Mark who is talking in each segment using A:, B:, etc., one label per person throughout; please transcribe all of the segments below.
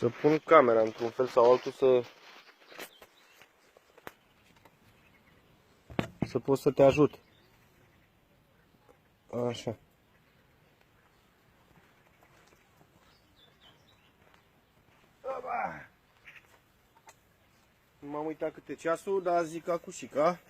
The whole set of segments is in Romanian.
A: Să pun camera într-un fel sau altul să pot să te ajut. Așa. Nu m-am uitat câte ceasul, dar zic acușica.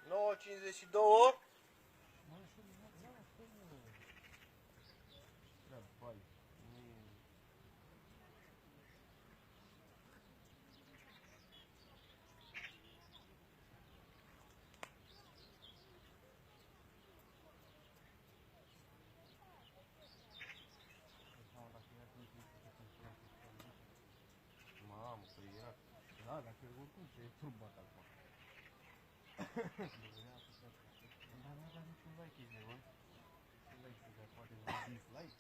A: Nouă 52. Mamă, că era. Da, dacă e oricum ce e turbat acum. Dar nu avea niciun like, ești nebun. Ce like să dea, poate un dislike?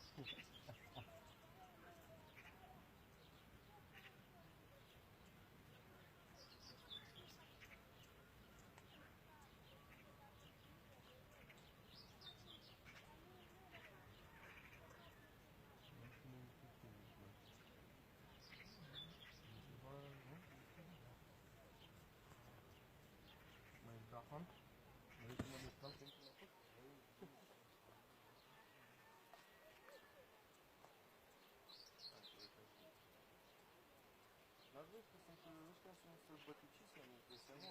A: Dar vezi că sunt ăștia, sunt sălbăticiți, am impresia, nu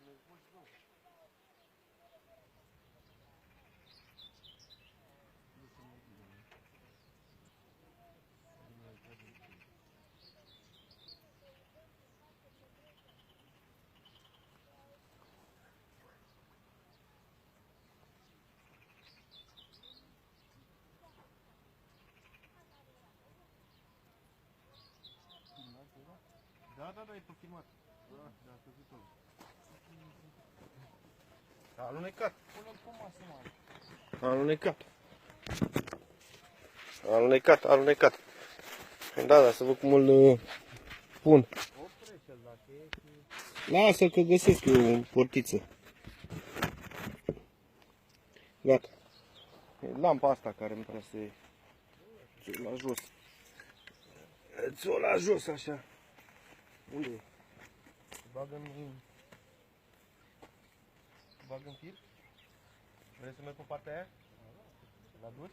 A: nervoși rău. Da, e pe filmat. Da, a căzut-o. A alunecat. Pune-l pe masă, mă. A alunecat. Da, să văd cum îl pun. Lasă că găsesc eu o portiță. Gata. E lampa asta care îmi trebuie să ți-o la jos. Ți-o la jos așa. Unde e? Bagă în fir? Vrei să merg pe partea aia? La duș?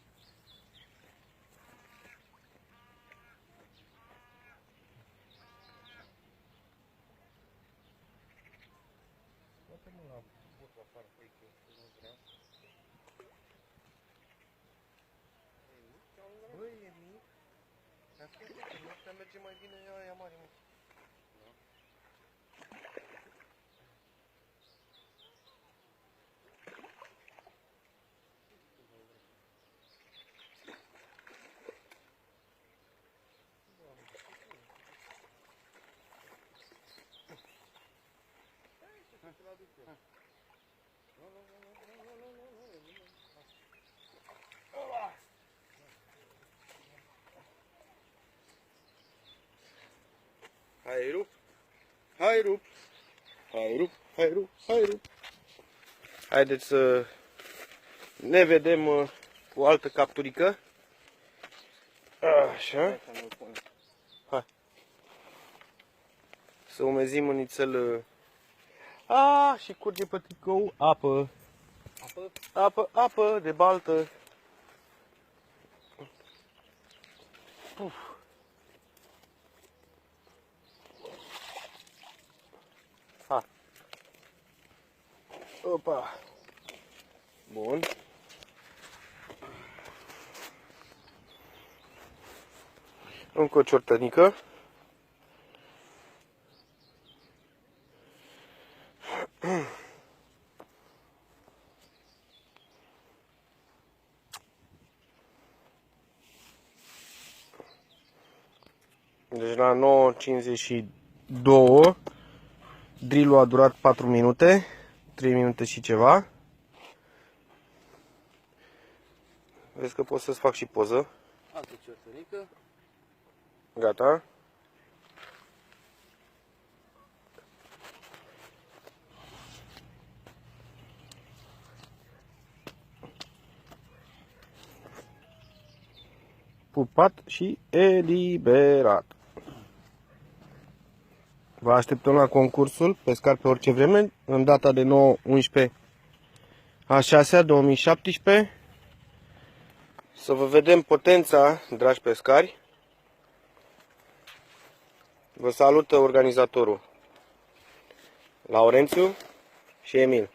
A: Poate-mă la botul afară, pe aici, că nu vreau. Băi, e mic. Dar fie că noaptea merge mai bine aia mare, mă. Hai rup. Haideți să ne vedem cu o altă capturică. Așa. Hai. Să umezim în nițel. Și curge pe tricou apă. Apă de baltă. Puf. Ha. Opa. Bun. Încă o ciortănică. Deci la 9:52 drill-ul a durat 4 minute, 3 minute și ceva. Vezi că pot să-ți fac și poză.
B: Altă ciortănică.
A: Gata. Pupat și eliberat. Vă așteptăm la concursul Pescar pe orice vreme, în data de 9-11 a 6-a 2017. Să vă vedem potența, dragi pescari. Vă salută organizatorul Laurențiu și Emil.